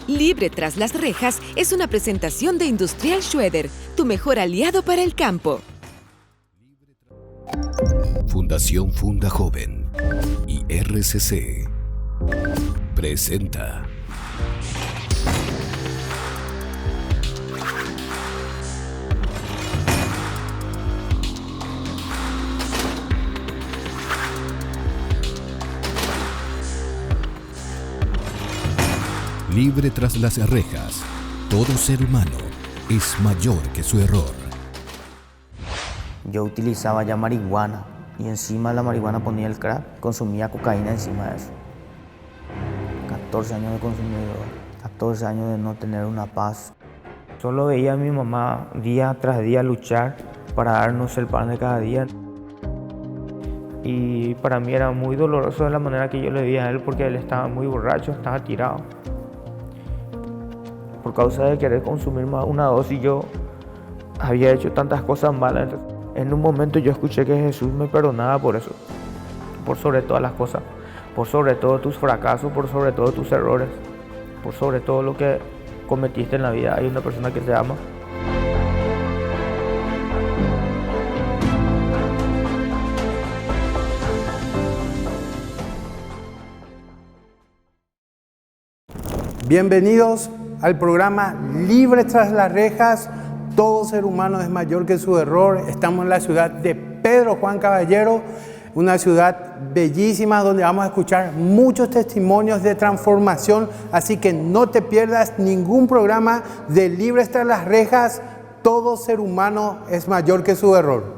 Libre tras las rejas es una presentación de Industrial Schroeder, tu mejor aliado para el campo. Fundación Funda Joven y RCC presenta Libre tras las rejas. Todo ser humano es mayor que su error. Yo utilizaba ya marihuana y encima de la marihuana ponía el crack, consumía cocaína encima de eso. 14 años de consumir droga, 14 años de no tener una paz. Solo veía a mi mamá día tras día luchar para darnos el pan de cada día. Y para mí era muy doloroso de la manera que yo le veía a él porque él estaba muy borracho, estaba tirado. Por causa de querer consumir más una dosis, yo había hecho tantas cosas malas. En un momento yo escuché que Jesús me perdonaba por eso, por sobre todas las cosas, por sobre todo tus fracasos, por sobre todo tus errores, por sobre todo lo que cometiste en la vida. Hay una persona que te ama. Bienvenidos al programa Libre tras las rejas. Todo ser humano es mayor que su error. Estamos en la ciudad de Pedro Juan Caballero, una ciudad bellísima donde vamos a escuchar muchos testimonios de transformación. Así que no te pierdas ningún programa de Libre tras las rejas. Todo ser humano es mayor que su error.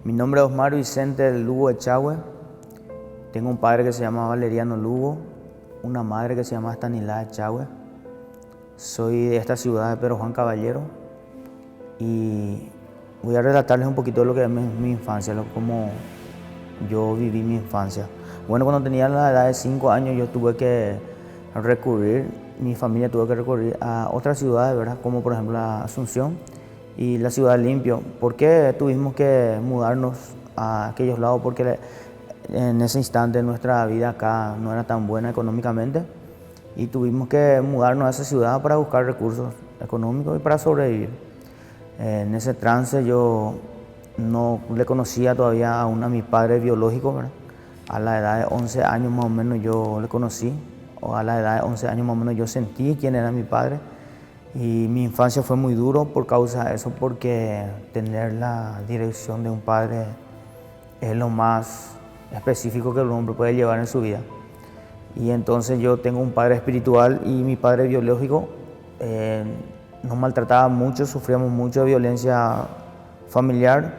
Mi nombre es Osmar Vicente Lugo Echagüe. Tengo un padre que se llama Valeriano Lugo, una madre que se llama Estanilá Echagüe. Soy de esta ciudad de Pedro Juan Caballero y voy a relatarles un poquito de lo que es mi infancia, cómo yo viví mi infancia. Bueno, cuando tenía la edad de 5 años yo tuve que recurrir, mi familia tuvo que recurrir a otras ciudades, ¿verdad? Como por ejemplo la Asunción y la Ciudad Limpio. ¿Por qué tuvimos que mudarnos a aquellos lados? Porque en ese instante nuestra vida acá no era tan buena económicamente y tuvimos que mudarnos a esa ciudad para buscar recursos económicos y para sobrevivir. En ese trance yo no le conocía todavía aún a mi padre biológico, ¿verdad? A la edad de 11 años más o menos yo le conocí, o a la edad de 11 años más o menos yo sentí quién era mi padre. Y mi infancia fue muy duro por causa de eso, porque tener la dirección de un padre es lo más específico que el hombre puede llevar en su vida. Y entonces yo tengo un padre espiritual y mi padre biológico nos maltrataba mucho, sufríamos mucho de violencia familiar.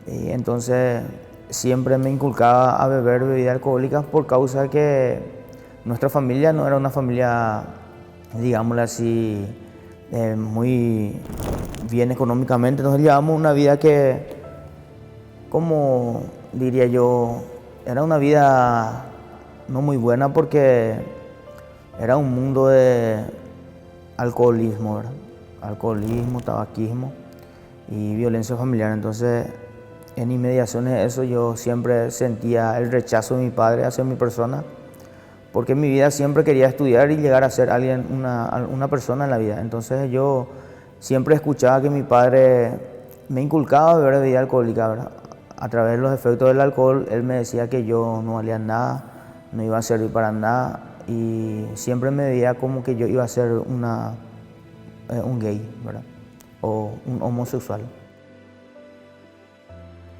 Y entonces siempre me inculcaba a beber bebidas alcohólicas por causa de que nuestra familia no era una familia, digámoslo así, muy bien económicamente. Entonces llevábamos una vida que, como diría yo, era una vida no muy buena porque era un mundo de alcoholismo, ¿verdad? Alcoholismo, tabaquismo y violencia familiar. Entonces en inmediaciones de eso yo siempre sentía el rechazo de mi padre hacia mi persona, porque en mi vida siempre quería estudiar y llegar a ser alguien, una persona en la vida. Entonces yo siempre escuchaba que mi padre me inculcaba beber bebida alcohólica, ¿verdad? A través de los efectos del alcohol, él me decía que yo no valía nada, no iba a servir para nada, y siempre me veía como que yo iba a ser un gay, ¿verdad? O un homosexual.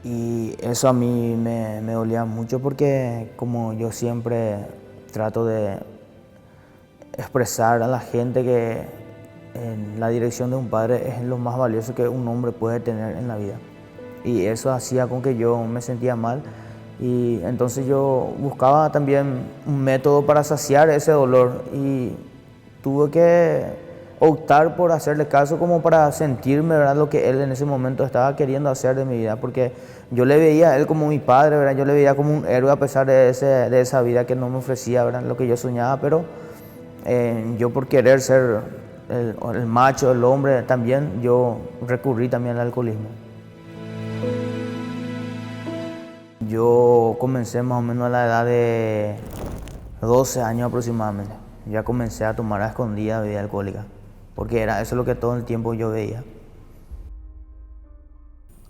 Y eso a mí me dolía mucho porque como yo siempre trato de expresar a la gente que la dirección de un padre es lo más valioso que un hombre puede tener en la vida. Y eso hacía con que yo me sentía mal. Y entonces yo buscaba también un método para saciar ese dolor. Y tuve que optar por hacerle caso como para sentirme, ¿verdad?, lo que él en ese momento estaba queriendo hacer de mi vida. Porque yo le veía a él como mi padre, ¿verdad? Yo le veía como un héroe a pesar de esa vida que no me ofrecía, ¿verdad?, lo que yo soñaba. Pero yo por querer ser el macho, el hombre, también yo recurrí también al alcoholismo. Yo comencé más o menos a la edad de 12 años aproximadamente. Ya comencé a tomar a escondidas bebida alcohólica, porque era eso lo que todo el tiempo yo veía.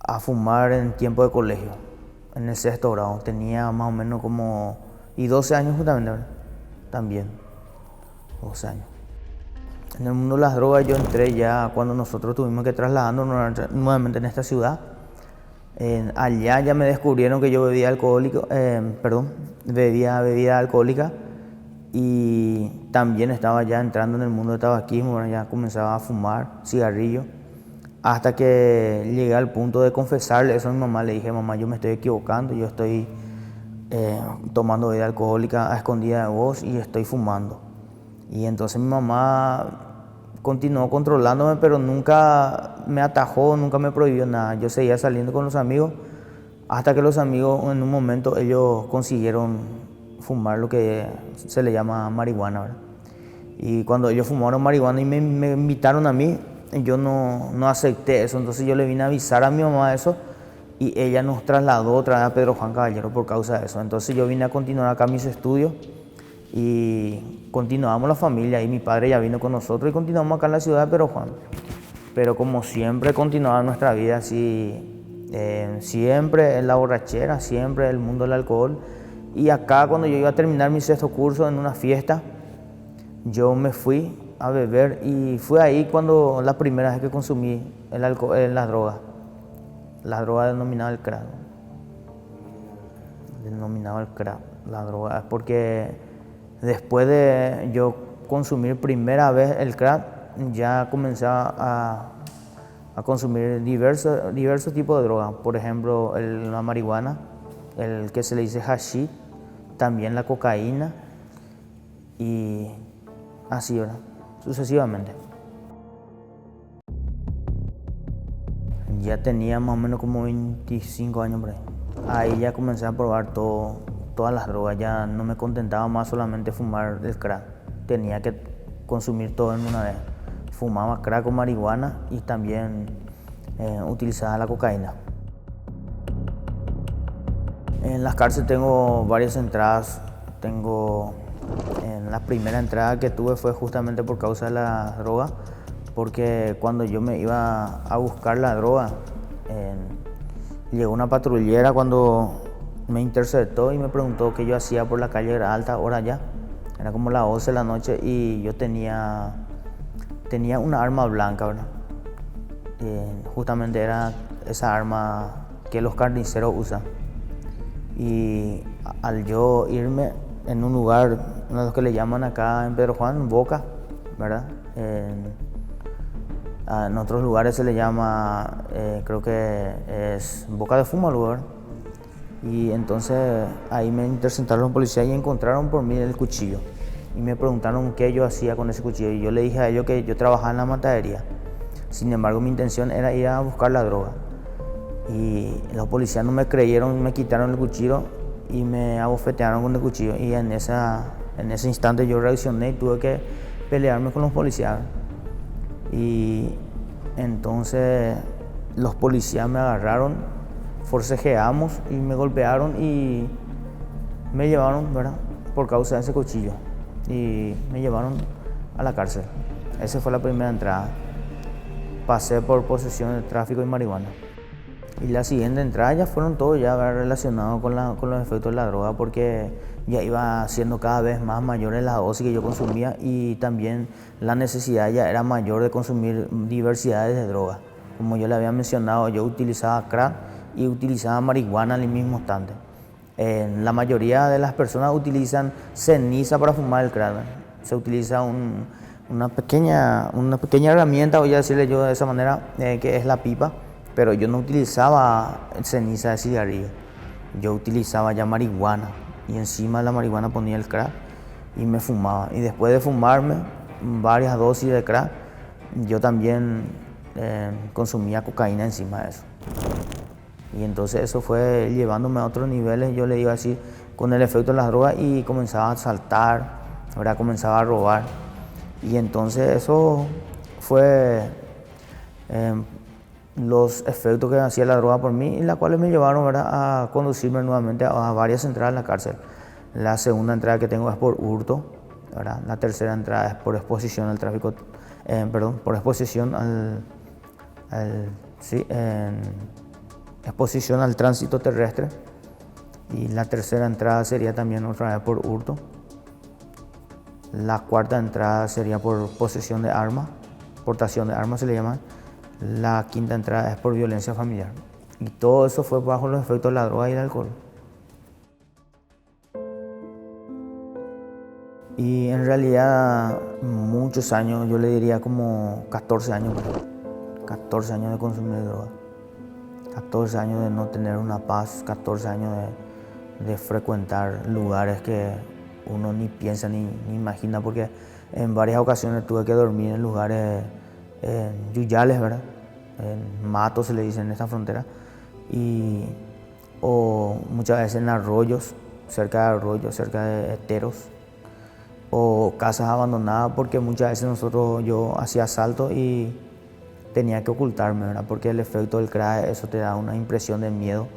A fumar en tiempo de colegio, en el sexto grado. Tenía más o menos como... Y 12 años justamente, ¿verdad? También, 12 años. En el mundo de las drogas yo entré ya cuando nosotros tuvimos que trasladarnos nuevamente en esta ciudad. Allá ya me descubrieron que yo bebía bebida alcohólica y también estaba ya entrando en el mundo del tabaquismo. Bueno, ya comenzaba a fumar cigarrillo hasta que llegué al punto de confesarle eso a mi mamá. Le dije: mamá, yo me estoy equivocando, yo estoy tomando bebida alcohólica a escondida de vos y estoy fumando. Y entonces mi mamá continuó controlándome, pero nunca me atajó, nunca me prohibió nada. Yo seguía saliendo con los amigos hasta que los amigos en un momento ellos consiguieron fumar lo que se le llama marihuana, ¿verdad? Y cuando ellos fumaron marihuana y me invitaron a mí, yo no acepté eso. Entonces yo le vine a avisar a mi mamá eso y ella nos trasladó otra vez a Pedro Juan Caballero por causa de eso. Entonces yo vine a continuar acá mis estudios y continuamos la familia, y mi padre ya vino con nosotros y continuamos acá en la ciudad de Pedro Juan. Pero como siempre continuaba nuestra vida así, siempre en la borrachera, siempre el mundo del alcohol. Y acá cuando yo iba a terminar mi sexto curso en una fiesta, yo me fui a beber y fue ahí cuando la primera vez que consumí el alcohol, las drogas denominadas el crack. Denominado el crack, la droga, porque después de yo consumir primera vez el crack, ya comencé a consumir diversos tipos de drogas. Por ejemplo, la marihuana, el que se le dice hashish, también la cocaína y así, ¿verdad? Sucesivamente. Ya tenía más o menos como 25 años por ahí. Ahí ya comencé a probar todas las drogas. Ya no me contentaba más solamente fumar el crack. Tenía que consumir todo en una vez. Fumaba crack o marihuana y también utilizaba la cocaína. En las cárceles tengo varias entradas. La primera entrada que tuve fue justamente por causa de la droga, porque cuando yo me iba a buscar la droga, llegó una patrullera cuando me interceptó y me preguntó qué yo hacía por la calle. Era alta hora ya, era como las 11 de la noche y yo tenía una arma blanca, ¿verdad? Justamente era esa arma que los carniceros usan. Y al yo irme en un lugar, uno de los que le llaman acá en Pedro Juan, Boca, ¿verdad? En otros lugares se le llama, creo que es Boca de Fumo el lugar. Y entonces ahí me interceptaron los policías y encontraron por mí el cuchillo. Y me preguntaron qué yo hacía con ese cuchillo. Y yo le dije a ellos que yo trabajaba en la matadería. Sin embargo, mi intención era ir a buscar la droga. Y los policías no me creyeron, me quitaron el cuchillo y me abofetearon con el cuchillo. Y en ese instante yo reaccioné y tuve que pelearme con los policías. Y entonces los policías me agarraron, forcejeamos y me golpearon y me llevaron, ¿verdad?, por causa de ese cuchillo. Y me llevaron a la cárcel. Esa fue la primera entrada. Pasé por posesión de tráfico y marihuana. Y la siguiente entrada ya fueron todos ya relacionados con los efectos de la droga, porque ya iba siendo cada vez más mayores la dosis que yo consumía y también la necesidad ya era mayor de consumir diversidades de drogas. Como yo le había mencionado, yo utilizaba crack y utilizaba marihuana al mismo instante. La mayoría de las personas utilizan ceniza para fumar el crack. Se utiliza una pequeña herramienta, voy a decirle yo de esa manera, que es la pipa. Pero yo no utilizaba ceniza de cigarrillo, yo utilizaba ya marihuana y encima de la marihuana ponía el crack y me fumaba. Y después de fumarme varias dosis de crack, yo también consumía cocaína encima de eso. Y entonces eso fue llevándome a otros niveles, yo le digo así, con el efecto de las drogas, y comenzaba a saltar, ¿verdad? Comenzaba a robar. Y entonces eso fue los efectos que hacía la droga por mí, y las cuales me llevaron, ¿verdad?, a conducirme nuevamente a varias entradas en la cárcel. La segunda entrada que tengo es por hurto, ¿verdad? La tercera entrada es por exposición al tráfico, por exposición exposición al tránsito terrestre. Y la tercera entrada sería también otra vez por hurto. La cuarta entrada sería por posesión de armas, portación de armas se le llama. La quinta entrada es por violencia familiar. Y todo eso fue bajo los efectos de la droga y del alcohol. Y en realidad muchos años, yo le diría como 14 años, 14 años de consumir droga, 14 años de no tener una paz, 14 años de frecuentar lugares que uno ni piensa ni imagina, porque en varias ocasiones tuve que dormir en lugares, en yuyales, ¿verdad? En matos se le dice en esta frontera, o muchas veces en arroyos, cerca de eteros, o casas abandonadas, porque muchas veces yo hacía asalto y tenía que ocultarme, ¿verdad? Porque el efecto del crack, eso te da una impresión de miedo,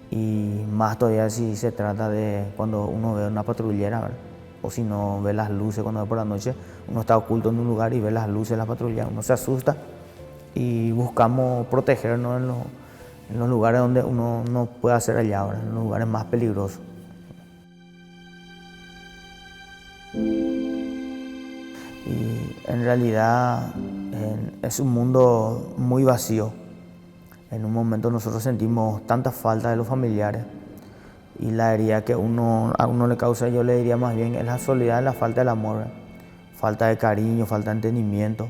y más todavía si se trata de cuando uno ve una patrullera, ¿verdad? O si no ve las luces cuando ve por la noche, uno está oculto en un lugar y ve las luces de la patrulla, uno se asusta y buscamos protegernos en los lugares donde uno no puede hacer allá, ¿verdad? En los lugares más peligrosos. Y en realidad es un mundo muy vacío. En un momento nosotros sentimos tanta falta de los familiares, y la herida que a uno le causa, yo le diría más bien, es la soledad, la falta del amor, ¿verdad? Falta de cariño, falta de entendimiento,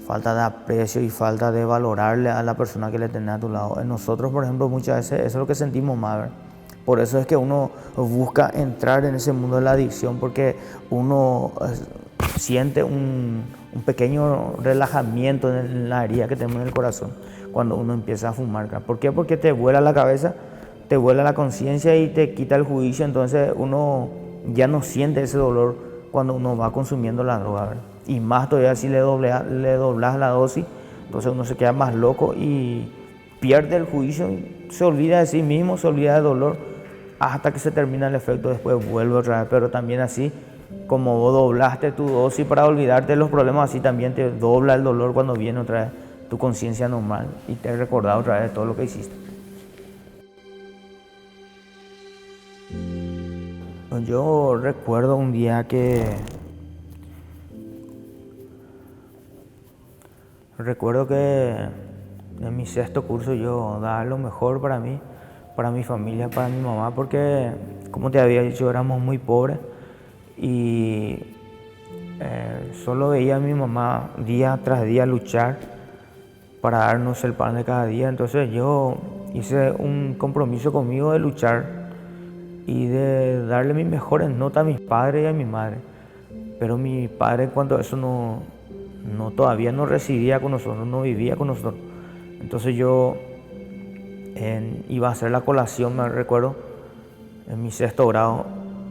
falta de aprecio y falta de valorarle a la persona que le tenés a tu lado. En nosotros, por ejemplo, muchas veces eso es lo que sentimos más, ¿verdad? Por eso es que uno busca entrar en ese mundo de la adicción, porque uno siente un pequeño relajamiento en la herida que tenemos en el corazón cuando uno empieza a fumar. ¿Por qué? Porque te vuela la cabeza, te vuela la conciencia y te quita el juicio, entonces uno ya no siente ese dolor cuando uno va consumiendo la droga, ¿verdad? Y más todavía si le doblas la dosis, entonces uno se queda más loco y pierde el juicio, y se olvida de sí mismo, se olvida del dolor hasta que se termina el efecto, después vuelve otra vez. Pero también así, como vos doblaste tu dosis para olvidarte de los problemas, así también te dobla el dolor cuando viene otra vez tu conciencia normal y te recordás otra vez de todo lo que hiciste. Yo recuerdo un día en mi sexto curso yo daba lo mejor para mí, para mi familia, para mi mamá, porque como te había dicho, éramos muy pobres y solo veía a mi mamá día tras día luchar para darnos el pan de cada día. Entonces yo hice un compromiso conmigo de luchar y de darle mis mejores notas a mis padres y a mi madre. Pero mi padre, en cuanto a eso, todavía no residía con nosotros, no vivía con nosotros. Entonces yo iba a hacer la colación, me recuerdo, en mi sexto grado,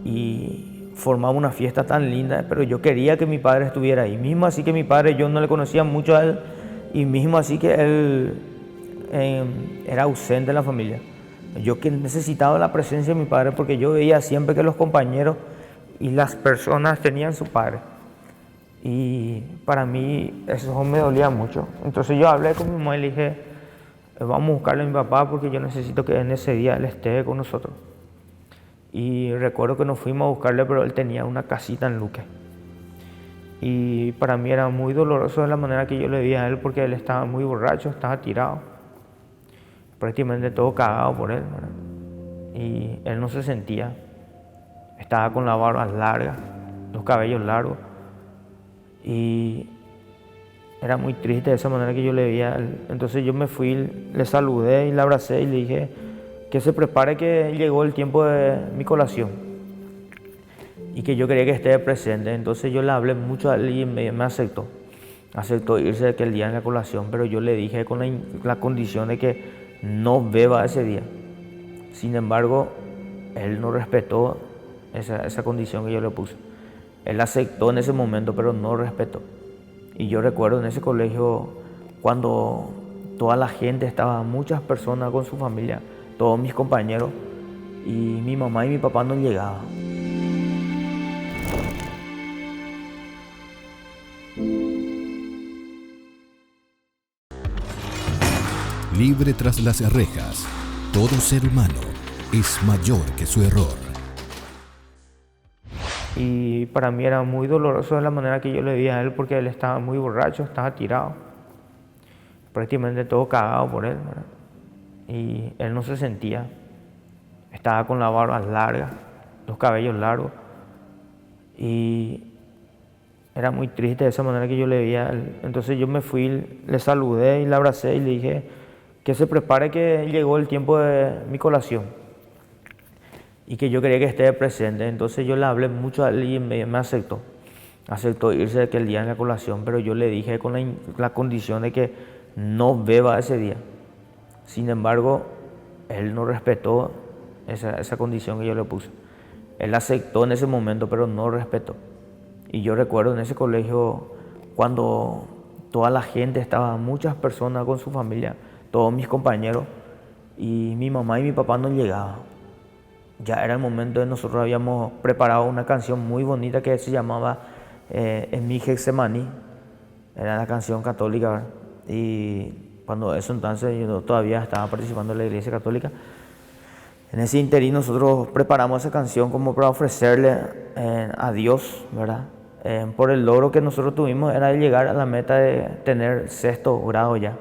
y formaba una fiesta tan linda, pero yo quería que mi padre estuviera ahí. Mismo así que mi padre, yo no le conocía mucho a él, y mismo así que él era ausente en la familia. Yo que necesitaba la presencia de mi padre, porque yo veía siempre que los compañeros y las personas tenían su padre. Y para mí eso me dolía mucho. Entonces yo hablé con mi mamá y le dije, vamos a buscarle a mi papá porque yo necesito que en ese día él esté con nosotros. Y recuerdo que nos fuimos a buscarle, pero él tenía una casita en Luque. Y para mí era muy doloroso de la manera que yo le vi a él, porque él estaba muy borracho, estaba tirado, prácticamente todo cagado por él, ¿verdad? Y él no se sentía, estaba con la barba larga, los cabellos largos, y era muy triste de esa manera que yo le veía a él. Entonces yo me fui, le saludé y le abracé y le dije que se prepare, que llegó el tiempo de mi colación y que yo quería que esté presente. Entonces yo le hablé mucho a él y me aceptó irse aquel día en la colación, pero yo le dije con la condición de que no beba ese día. Sin embargo, él no respetó esa condición que yo le puse. Él aceptó en ese momento, pero no respetó. Y yo recuerdo en ese colegio, cuando toda la gente, estaban muchas personas con su familia, todos mis compañeros, y mi mamá y mi papá no llegaban. Libre tras las rejas, todo ser humano es mayor que su error. Y para mí era muy doloroso de la manera que yo le vi a él, porque él estaba muy borracho, estaba tirado, prácticamente todo cagado por él, ¿verdad? Y él no se sentía, estaba con la barba larga, los cabellos largos, y era muy triste de esa manera que yo le vi a él. Entonces yo me fui, le saludé y le abracé y le dije que se prepare, que llegó el tiempo de mi colación y que yo quería que esté presente. Entonces yo le hablé mucho a él y me aceptó irse aquel día en la colación, pero yo le dije con la condición de que no beba ese día. Sin embargo, él no respetó esa condición que yo le puse. Él aceptó en ese momento, pero no respetó. Y yo recuerdo en ese colegio, cuando toda la gente, estaba muchas personas con su familia, todos mis compañeros, y mi mamá y mi papá no llegaban. Ya era el momento de nosotros habíamos preparado una canción muy bonita que se llamaba En mi Getsemaní, era la canción católica, ¿verdad? Y cuando eso entonces yo todavía estaba participando en la iglesia católica. En ese interín nosotros preparamos esa canción como para ofrecerle a Dios, ¿verdad? Por el logro que nosotros tuvimos, era llegar a la meta de tener 6º grado ya.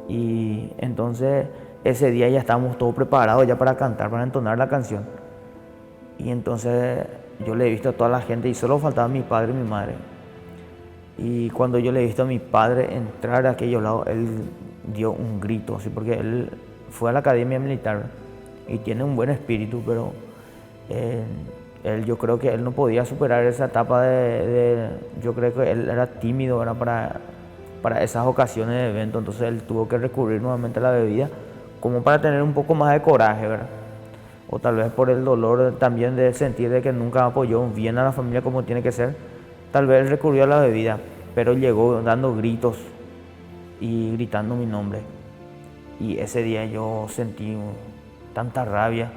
Y entonces ese día ya estábamos todos preparados ya para cantar, para entonar la canción. Y entonces yo le he visto a toda la gente y solo faltaba mi padre y mi madre. Y cuando yo le he visto a mi padre entrar a aquellos lados, él dio un grito, ¿sí? Porque él fue a la academia militar y tiene un buen espíritu, pero yo creo que él no podía superar esa etapa yo creo que él era tímido, ¿verdad? Para esas ocasiones de evento. Entonces él tuvo que recurrir nuevamente a la bebida como para tener un poco más de coraje, ¿verdad? O tal vez por el dolor también de sentir de que nunca apoyó bien a la familia como tiene que ser. Tal vez él recurrió a la bebida, pero llegó dando gritos y gritando mi nombre. Y ese día yo sentí tanta rabia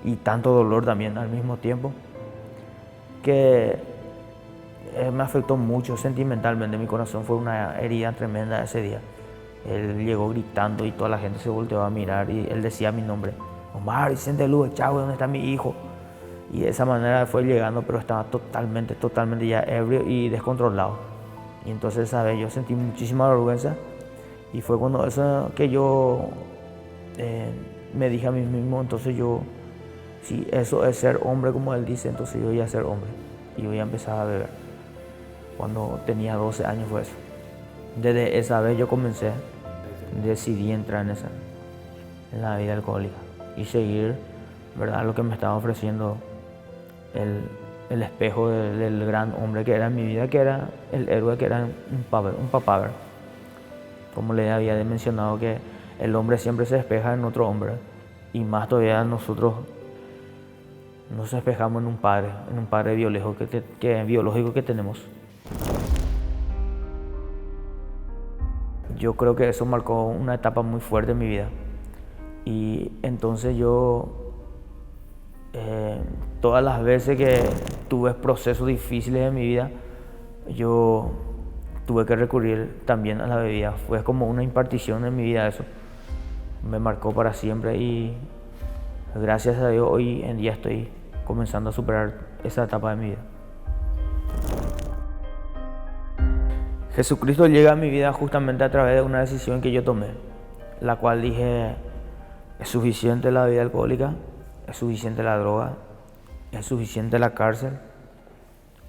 y tanto dolor también al mismo tiempo, que me afectó mucho sentimentalmente. Mi corazón fue una herida tremenda ese día. Él llegó gritando y toda la gente se volteó a mirar y él decía mi nombre: Omar Vicente Lugo Echagüe, ¿dónde está mi hijo? Y de esa manera fue llegando, pero estaba totalmente ya ebrio y descontrolado. Y entonces esa vez yo sentí muchísima vergüenza, y fue cuando eso que yo me dije a mí mismo, entonces yo, si eso es ser hombre como él dice, entonces yo voy a ser hombre y voy a empezar a beber. Cuando tenía 12 años fue eso. Desde esa vez yo decidí entrar en la vida alcohólica y seguir, ¿verdad?, lo que me estaba ofreciendo el espejo del gran hombre que era en mi vida, que era el héroe, que era un papá, ¿verdad? Como le había mencionado, que el hombre siempre se despeja en otro hombre, y más todavía nosotros nos espejamos en un padre biológico que tenemos. Yo creo que eso marcó una etapa muy fuerte en mi vida, y entonces yo todas las veces que tuve procesos difíciles en mi vida, yo tuve que recurrir también a la bebida. Fue como una impartición en mi vida eso. Me marcó para siempre, y gracias a Dios hoy en día estoy comenzando a superar esa etapa de mi vida. Jesucristo llega a mi vida justamente a través de una decisión que yo tomé, la cual dije: es suficiente la vida alcohólica, es suficiente la droga, es suficiente la cárcel,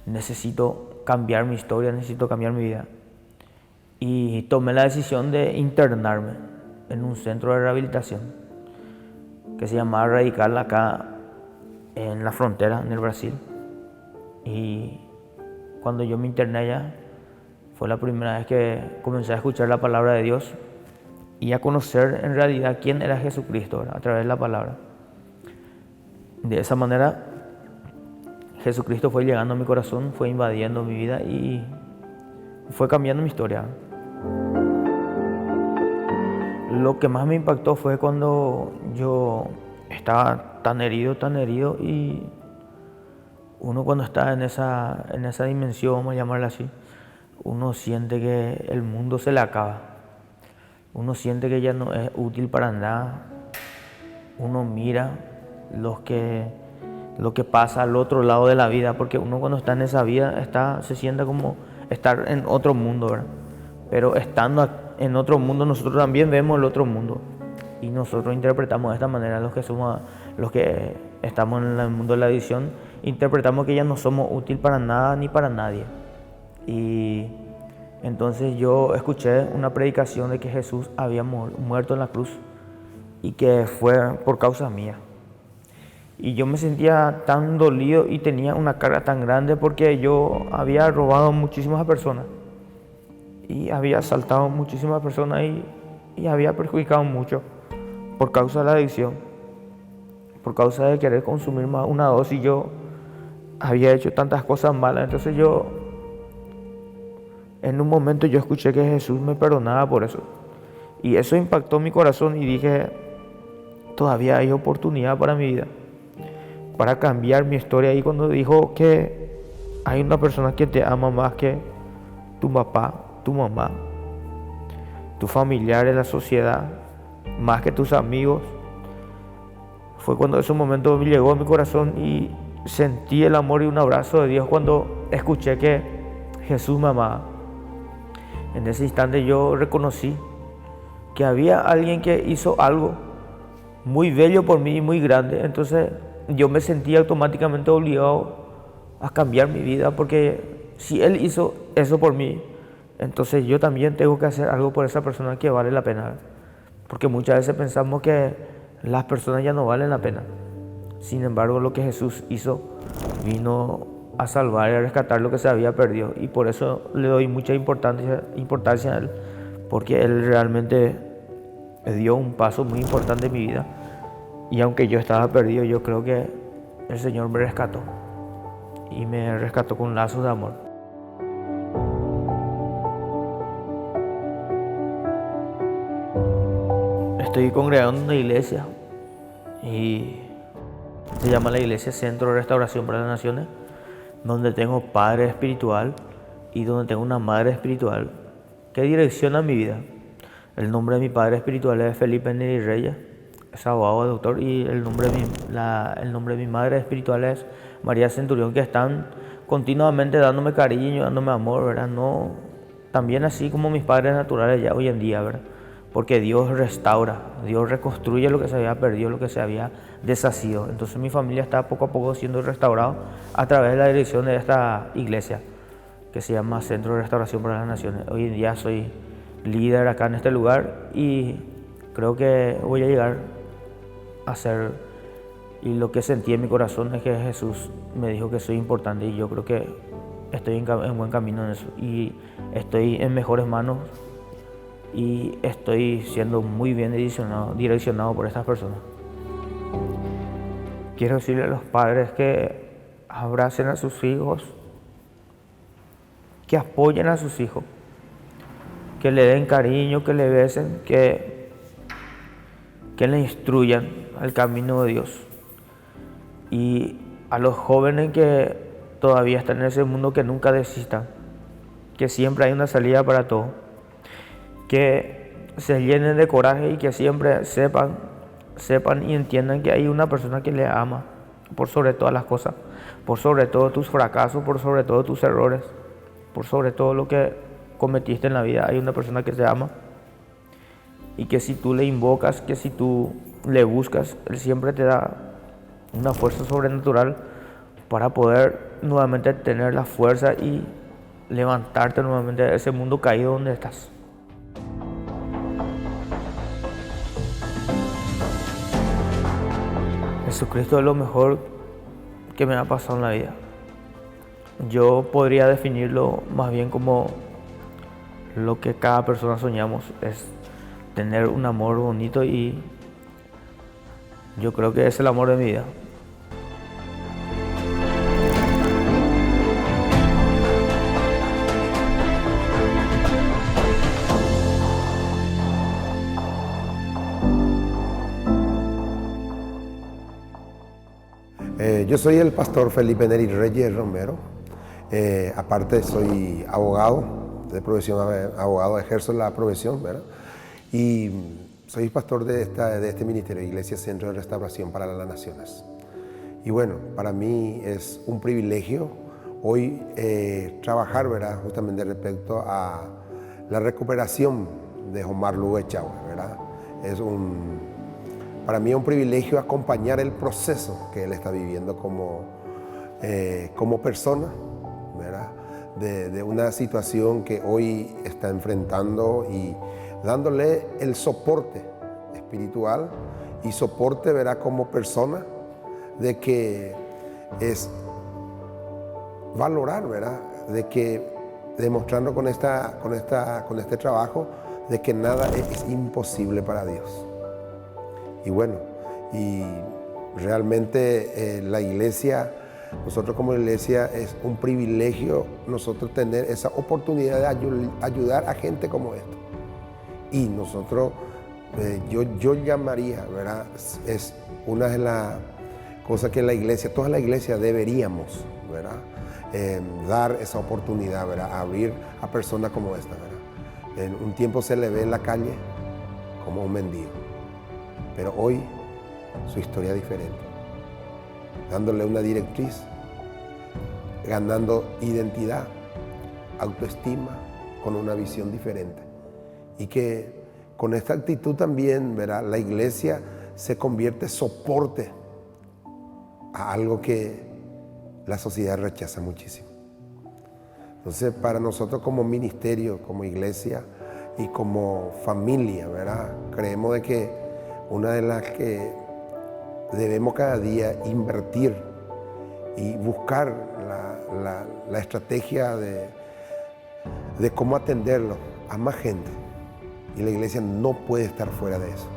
necesito cambiar mi historia, necesito cambiar mi vida. Y tomé la decisión de internarme en un centro de rehabilitación que se llamaba Radical, acá en la frontera, en el Brasil. Y cuando yo me interné allá, fue la primera vez que comencé a escuchar la palabra de Dios y a conocer en realidad quién era Jesucristo, ¿verdad?, a través de la palabra. De esa manera, Jesucristo fue llegando a mi corazón, fue invadiendo mi vida y fue cambiando mi historia. Lo que más me impactó fue cuando yo estaba tan herido y uno cuando está en esa dimensión, vamos a llamarla así, uno siente que el mundo se le acaba. Uno siente que ya no es útil para nada. Uno mira lo que pasa al otro lado de la vida, porque uno cuando está en esa vida se siente como estar en otro mundo, ¿verdad? Pero estando en otro mundo nosotros también vemos el otro mundo y nosotros interpretamos de esta manera. Los que estamos en el mundo de la edición interpretamos que ya no somos útil para nada ni para nadie. Y entonces yo escuché una predicación de que Jesús había muerto en la cruz y que fue por causa mía. Y yo me sentía tan dolido y tenía una carga tan grande porque yo había robado a muchísimas personas y había asaltado a muchísimas personas y había perjudicado mucho por causa de la adicción, por causa de querer consumir más una dosis. Yo había hecho tantas cosas malas. Entonces en un momento yo escuché que Jesús me perdonaba por eso y eso impactó mi corazón y dije, todavía hay oportunidad para mi vida, para cambiar mi historia. Y cuando dijo que hay una persona que te ama más que tu papá, tu mamá, tus familiares, la sociedad, más que tus amigos, fue cuando ese momento me llegó a mi corazón y sentí el amor y un abrazo de Dios cuando escuché que Jesús me amaba. En ese instante yo reconocí que había alguien que hizo algo muy bello por mí y muy grande. Entonces yo me sentí automáticamente obligado a cambiar mi vida, porque si Él hizo eso por mí, entonces yo también tengo que hacer algo por esa persona que vale la pena. Porque muchas veces pensamos que las personas ya no valen la pena. Sin embargo, lo que Jesús hizo vino a salvar y a rescatar lo que se había perdido. Y por eso le doy mucha importancia a Él, porque Él realmente dio un paso muy importante en mi vida. Y aunque yo estaba perdido, yo creo que el Señor me rescató. Y me rescató con lazos de amor. Estoy congregando en una iglesia y se llama la iglesia Centro de Restauración para las Naciones, donde tengo padre espiritual y donde tengo una madre espiritual que direcciona mi vida. El nombre de mi padre espiritual es Felipe Neri Reyes, es abogado, doctor, y el nombre de mi madre espiritual es María Centurión, que están continuamente dándome cariño, dándome amor, ¿verdad? No, también así como mis padres naturales ya hoy en día, ¿verdad? Porque Dios restaura, Dios reconstruye lo que se había perdido, lo que se había deshacido. Entonces mi familia está poco a poco siendo restaurada a través de la dirección de esta iglesia que se llama Centro de Restauración para las Naciones. Hoy en día soy líder acá en este lugar y creo que voy a llegar a ser, y lo que sentí en mi corazón es que Jesús me dijo que soy importante, y yo creo que estoy en buen camino en eso y estoy en mejores manos y estoy siendo muy bien direccionado por estas personas. Quiero decirle a los padres que abracen a sus hijos, que apoyen a sus hijos, que le den cariño, que le besen, que le instruyan al camino de Dios. Y a los jóvenes que todavía están en ese mundo, que nunca desistan, que siempre hay una salida para todo, que se llenen de coraje y que siempre sepan y entiendan que hay una persona que les ama por sobre todas las cosas, por sobre todo tus fracasos, por sobre todo tus errores, por sobre todo lo que cometiste en la vida. Hay una persona que te ama y que si tú le invocas, que si tú le buscas, Él siempre te da una fuerza sobrenatural para poder nuevamente tener la fuerza y levantarte nuevamente de ese mundo caído donde estás. Jesucristo es lo mejor que me ha pasado en la vida. Yo podría definirlo más bien como lo que cada persona soñamos, es tener un amor bonito, y yo creo que es el amor de mi vida. Yo soy el pastor Felipe Neri Reyes Romero. Aparte soy abogado de profesión, abogado, ejerzo la profesión, ¿verdad? Y soy pastor de este ministerio, Iglesia Centro de Restauración para las Naciones. Y bueno, para mí es un privilegio hoy trabajar, ¿verdad? Justamente respecto a la recuperación de Omar Lugo Echagüe, ¿verdad? Para mí es un privilegio acompañar el proceso que él está viviendo como persona, ¿verdad? De una situación que hoy está enfrentando y dándole el soporte espiritual y soporte, ¿verdad? Como persona, de que es valorar, ¿verdad? De que demostrando con este trabajo de que nada es imposible para Dios. Y bueno, y realmente la iglesia, nosotros como iglesia es un privilegio nosotros tener esa oportunidad de ayudar a gente como esta. Y nosotros, yo llamaría, ¿verdad? Es una de las cosas que la iglesia, toda la iglesia deberíamos, ¿verdad? Dar esa oportunidad, ¿verdad? Abrir a personas como esta, ¿verdad? En un tiempo se le ve en la calle como un mendigo, pero hoy su historia es diferente, dándole una directriz, ganando identidad, autoestima, con una visión diferente. Y que con esta actitud también, ¿verdad? La iglesia se convierte en soporte a algo que la sociedad rechaza muchísimo. Entonces, para nosotros como ministerio, como iglesia y como familia, ¿verdad? Creemos de que una de las que debemos cada día invertir y buscar la estrategia de cómo atenderlo a más gente. Y la iglesia no puede estar fuera de eso.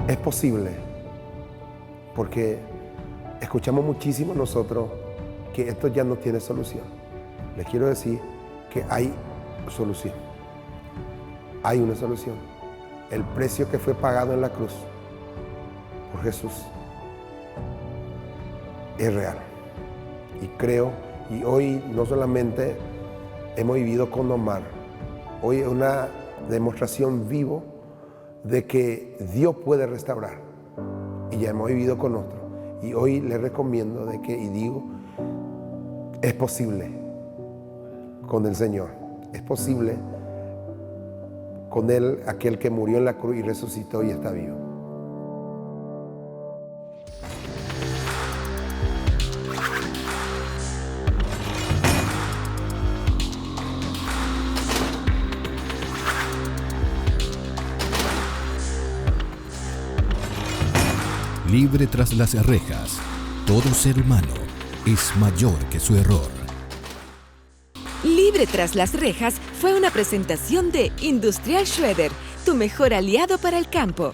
Es posible, porque escuchamos muchísimo nosotros que esto ya no tiene solución. Les quiero decir que hay solución. Hay una solución. El precio que fue pagado en la cruz por Jesús es real. Y creo, y hoy no solamente hemos vivido con Omar, hoy es una demostración vivo de que Dios puede restaurar. Y ya hemos vivido con otros. Y hoy les recomiendo de que, y digo, es posible con el Señor. Es posible con Él, aquel que murió en la cruz y resucitó y está vivo. Libre tras las rejas. Todo ser humano es mayor que su error. Libre tras las rejas fue una presentación de Industrial Schroeder, tu mejor aliado para el campo.